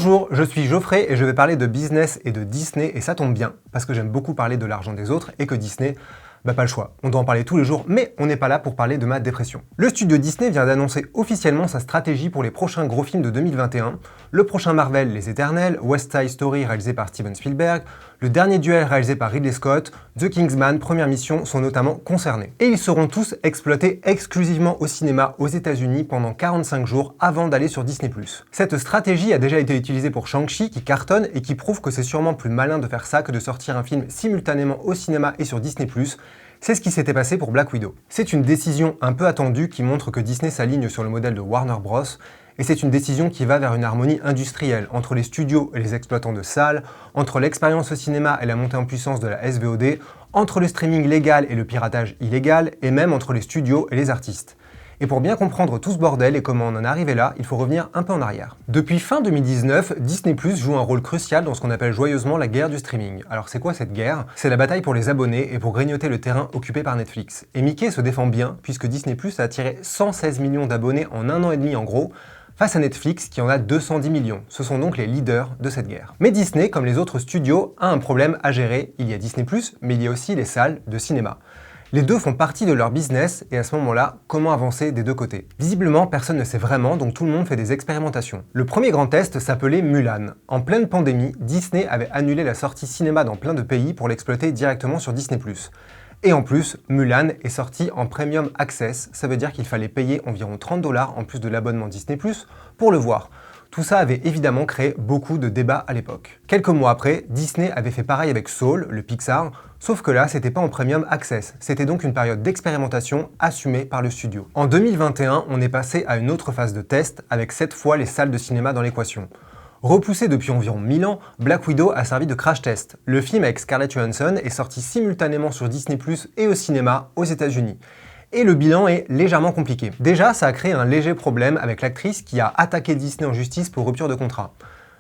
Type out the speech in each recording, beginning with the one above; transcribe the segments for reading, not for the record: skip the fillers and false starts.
Bonjour, je suis Geoffrey et je vais parler de business et de Disney, et ça tombe bien, parce que j'aime beaucoup parler de l'argent des autres et que Disney, pas le choix. On doit en parler tous les jours, mais on n'est pas là pour parler de ma dépression. Le studio Disney vient d'annoncer officiellement sa stratégie pour les prochains gros films de 2021, le prochain Marvel, Les Éternels, West Side Story réalisé par Steven Spielberg, le dernier Duel réalisé par Ridley Scott, The Kingsman, Première Mission sont notamment concernés. Et ils seront tous exploités exclusivement au cinéma aux États-Unis pendant 45 jours avant d'aller sur Disney+. Cette stratégie a déjà été utilisée pour Shang-Chi qui cartonne et qui prouve que c'est sûrement plus malin de faire ça que de sortir un film simultanément au cinéma et sur Disney+. C'est ce qui s'était passé pour Black Widow. C'est une décision un peu attendue qui montre que Disney s'aligne sur le modèle de Warner Bros. Et c'est une décision qui va vers une harmonie industrielle entre les studios et les exploitants de salles, entre l'expérience au cinéma et la montée en puissance de la SVOD, entre le streaming légal et le piratage illégal, et même entre les studios et les artistes. Et pour bien comprendre tout ce bordel et comment on en est arrivé là, il faut revenir un peu en arrière. Depuis fin 2019, Disney+ joue un rôle crucial dans ce qu'on appelle joyeusement la guerre du streaming. Alors c'est quoi cette guerre? C'est la bataille pour les abonnés et pour grignoter le terrain occupé par Netflix. Et Mickey se défend bien, puisque Disney+ a attiré 116 millions d'abonnés en un an et demi en gros, face à Netflix qui en a 210 millions. Ce sont donc les leaders de cette guerre. Mais Disney, comme les autres studios, a un problème à gérer. Il y a Disney+, mais il y a aussi les salles de cinéma. Les deux font partie de leur business, et à ce moment-là, comment avancer des deux côtés? Visiblement, personne ne sait vraiment, donc tout le monde fait des expérimentations. Le premier grand test s'appelait Mulan. En pleine pandémie, Disney avait annulé la sortie cinéma dans plein de pays pour l'exploiter directement sur Disney+. Et en plus, Mulan est sorti en Premium Access, ça veut dire qu'il fallait payer environ 30 $ en plus de l'abonnement Disney+, pour le voir. Tout ça avait évidemment créé beaucoup de débats à l'époque. Quelques mois après, Disney avait fait pareil avec Soul, le Pixar, sauf que là, c'était pas en Premium Access, c'était donc une période d'expérimentation assumée par le studio. En 2021, on est passé à une autre phase de test, avec cette fois les salles de cinéma dans l'équation. Repoussé depuis environ 1000 ans, Black Widow a servi de crash test. Le film avec Scarlett Johansson est sorti simultanément sur Disney+ et au cinéma aux États-Unis. Et le bilan est légèrement compliqué. Déjà, ça a créé un léger problème avec l'actrice qui a attaqué Disney en justice pour rupture de contrat.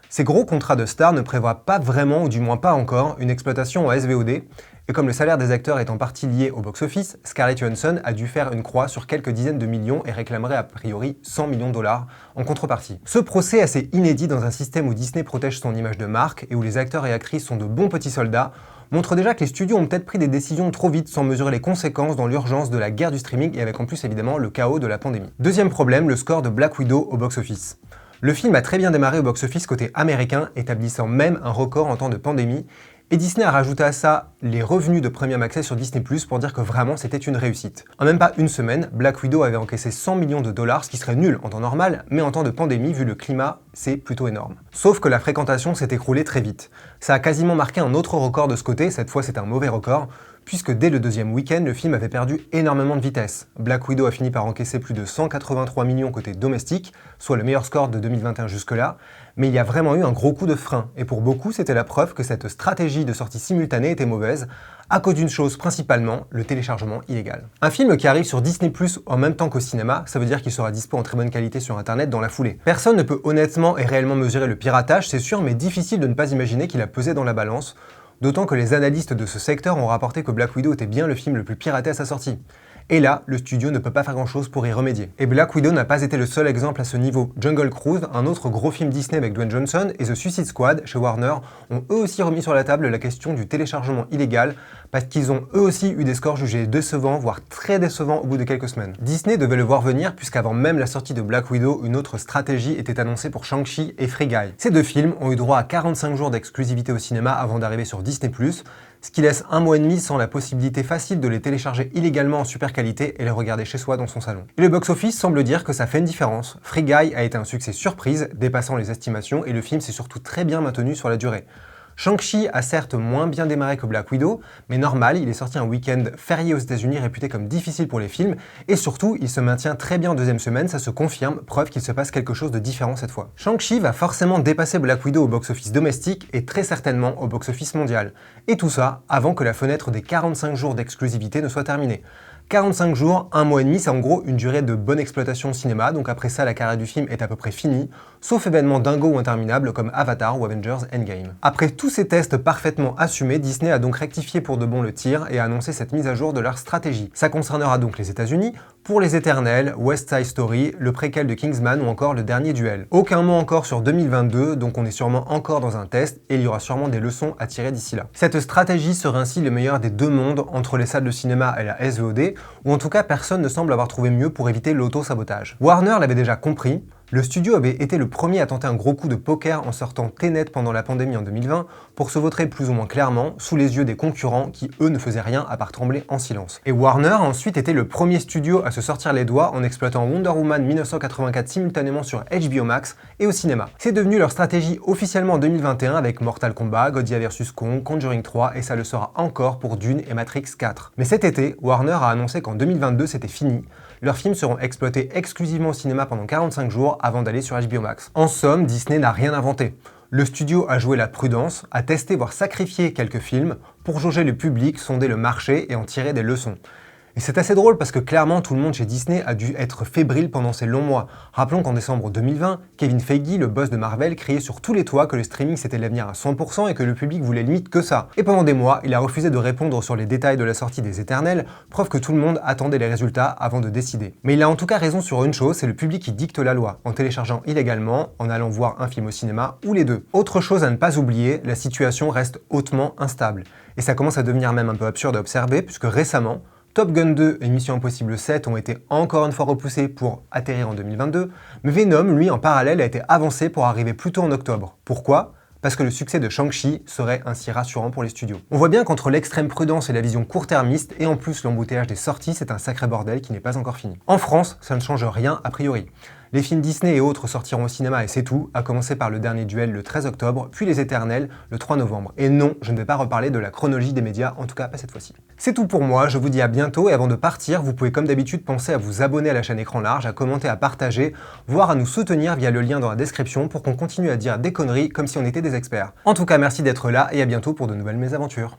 Ces gros contrats de stars ne prévoient pas vraiment, ou du moins pas encore, une exploitation en SVOD, et comme le salaire des acteurs est en partie lié au box-office, Scarlett Johansson a dû faire une croix sur quelques dizaines de millions et réclamerait a priori 100 millions $ en contrepartie. Ce procès assez inédit dans un système où Disney protège son image de marque et où les acteurs et actrices sont de bons petits soldats, montre déjà que les studios ont peut-être pris des décisions trop vite sans mesurer les conséquences dans l'urgence de la guerre du streaming et avec en plus évidemment le chaos de la pandémie. Deuxième problème, le score de Black Widow au box-office. Le film a très bien démarré au box-office côté américain, établissant même un record en temps de pandémie, et Disney a rajouté à ça les revenus de Premium Access sur Disney+, pour dire que vraiment c'était une réussite. En même pas une semaine, Black Widow avait encaissé 100 millions $, ce qui serait nul en temps normal, mais en temps de pandémie, vu le climat, c'est plutôt énorme. Sauf que la fréquentation s'est écroulée très vite. Ça a quasiment marqué un autre record de ce côté, cette fois c'est un mauvais record, puisque dès le deuxième week-end, le film avait perdu énormément de vitesse. Black Widow a fini par encaisser plus de 183 millions côté domestique, soit le meilleur score de 2021 jusque-là, mais il y a vraiment eu un gros coup de frein, et pour beaucoup, c'était la preuve que cette stratégie de sortie simultanée était mauvaise, à cause d'une chose principalement, le téléchargement illégal. Un film qui arrive sur Disney+ en même temps qu'au cinéma, ça veut dire qu'il sera dispo en très bonne qualité sur internet dans la foulée. Personne ne peut honnêtement et réellement mesurer le piratage, c'est sûr, mais difficile de ne pas imaginer qu'il a pesé dans la balance, d'autant que les analystes de ce secteur ont rapporté que Black Widow était bien le film le plus piraté à sa sortie. Et là, le studio ne peut pas faire grand-chose pour y remédier. Et Black Widow n'a pas été le seul exemple à ce niveau. Jungle Cruise, un autre gros film Disney avec Dwayne Johnson, et The Suicide Squad, chez Warner, ont eux aussi remis sur la table la question du téléchargement illégal, parce qu'ils ont eux aussi eu des scores jugés décevants, voire très décevants au bout de quelques semaines. Disney devait le voir venir, puisqu'avant même la sortie de Black Widow, une autre stratégie était annoncée pour Shang-Chi et Free Guy. Ces deux films ont eu droit à 45 jours d'exclusivité au cinéma avant d'arriver sur Disney+, ce qui laisse un mois et demi sans la possibilité facile de les télécharger illégalement en super qualité et les regarder chez soi dans son salon. Et le box-office semble dire que ça fait une différence. Free Guy a été un succès surprise, dépassant les estimations, et le film s'est surtout très bien maintenu sur la durée. Shang-Chi a certes moins bien démarré que Black Widow, mais normal, il est sorti un week-end férié aux États-Unis réputé comme difficile pour les films, et surtout, il se maintient très bien en deuxième semaine, ça se confirme, preuve qu'il se passe quelque chose de différent cette fois. Shang-Chi va forcément dépasser Black Widow au box-office domestique et très certainement au box-office mondial. Et tout ça avant que la fenêtre des 45 jours d'exclusivité ne soit terminée. 45 jours, un mois et demi, c'est en gros une durée de bonne exploitation au cinéma, donc après ça, la carrière du film est à peu près finie, sauf événements dingo ou interminables comme Avatar ou Avengers Endgame. Après tous ces tests parfaitement assumés, Disney a donc rectifié pour de bon le tir et a annoncé cette mise à jour de leur stratégie. Ça concernera donc les États-Unis, pour les Éternels, West Side Story, le préquel de Kingsman ou encore le dernier duel. Aucun mot encore sur 2022, donc on est sûrement encore dans un test et il y aura sûrement des leçons à tirer d'ici là. Cette stratégie serait ainsi le meilleur des deux mondes entre les salles de cinéma et la SVOD, ou en tout cas personne ne semble avoir trouvé mieux pour éviter l'auto-sabotage. Warner l'avait déjà compris. Le studio avait été le premier à tenter un gros coup de poker en sortant Tenet pendant la pandémie en 2020 pour se vautrer plus ou moins clairement sous les yeux des concurrents qui eux ne faisaient rien à part trembler en silence. Et Warner a ensuite été le premier studio à se sortir les doigts en exploitant Wonder Woman 1984 simultanément sur HBO Max et au cinéma. C'est devenu leur stratégie officiellement en 2021 avec Mortal Kombat, Godzilla vs Kong, Conjuring 3 et ça le sera encore pour Dune et Matrix 4. Mais cet été, Warner a annoncé qu'en 2022 c'était fini. Leurs films seront exploités exclusivement au cinéma pendant 45 jours avant d'aller sur HBO Max. En somme, Disney n'a rien inventé. Le studio a joué la prudence, a testé voire sacrifié quelques films pour jauger le public, sonder le marché et en tirer des leçons. Et c'est assez drôle parce que clairement tout le monde chez Disney a dû être fébrile pendant ces longs mois. Rappelons qu'en décembre 2020, Kevin Feige, le boss de Marvel, criait sur tous les toits que le streaming c'était l'avenir à 100% et que le public voulait limite que ça. Et pendant des mois, il a refusé de répondre sur les détails de la sortie des Éternels, preuve que tout le monde attendait les résultats avant de décider. Mais il a en tout cas raison sur une chose, c'est le public qui dicte la loi, en téléchargeant illégalement, en allant voir un film au cinéma ou les deux. Autre chose à ne pas oublier, la situation reste hautement instable. Et ça commence à devenir même un peu absurde à observer, puisque récemment, Top Gun 2 et Mission Impossible 7 ont été encore une fois repoussés pour atterrir en 2022, mais Venom, lui, en parallèle, a été avancé pour arriver plus tôt en octobre. Pourquoi ? Parce que le succès de Shang-Chi serait ainsi rassurant pour les studios. On voit bien qu'entre l'extrême prudence et la vision court-termiste, et en plus l'embouteillage des sorties, c'est un sacré bordel qui n'est pas encore fini. En France, ça ne change rien a priori. Les films Disney et autres sortiront au cinéma et c'est tout, à commencer par le dernier duel le 13 octobre, puis les Éternels le 3 novembre. Et non, je ne vais pas reparler de la chronologie des médias, en tout cas pas cette fois-ci. C'est tout pour moi, je vous dis à bientôt et avant de partir, vous pouvez comme d'habitude penser à vous abonner à la chaîne Écran Large, à commenter, à partager, voire à nous soutenir via le lien dans la description pour qu'on continue à dire des conneries comme si on était des experts. En tout cas, merci d'être là et à bientôt pour de nouvelles mésaventures.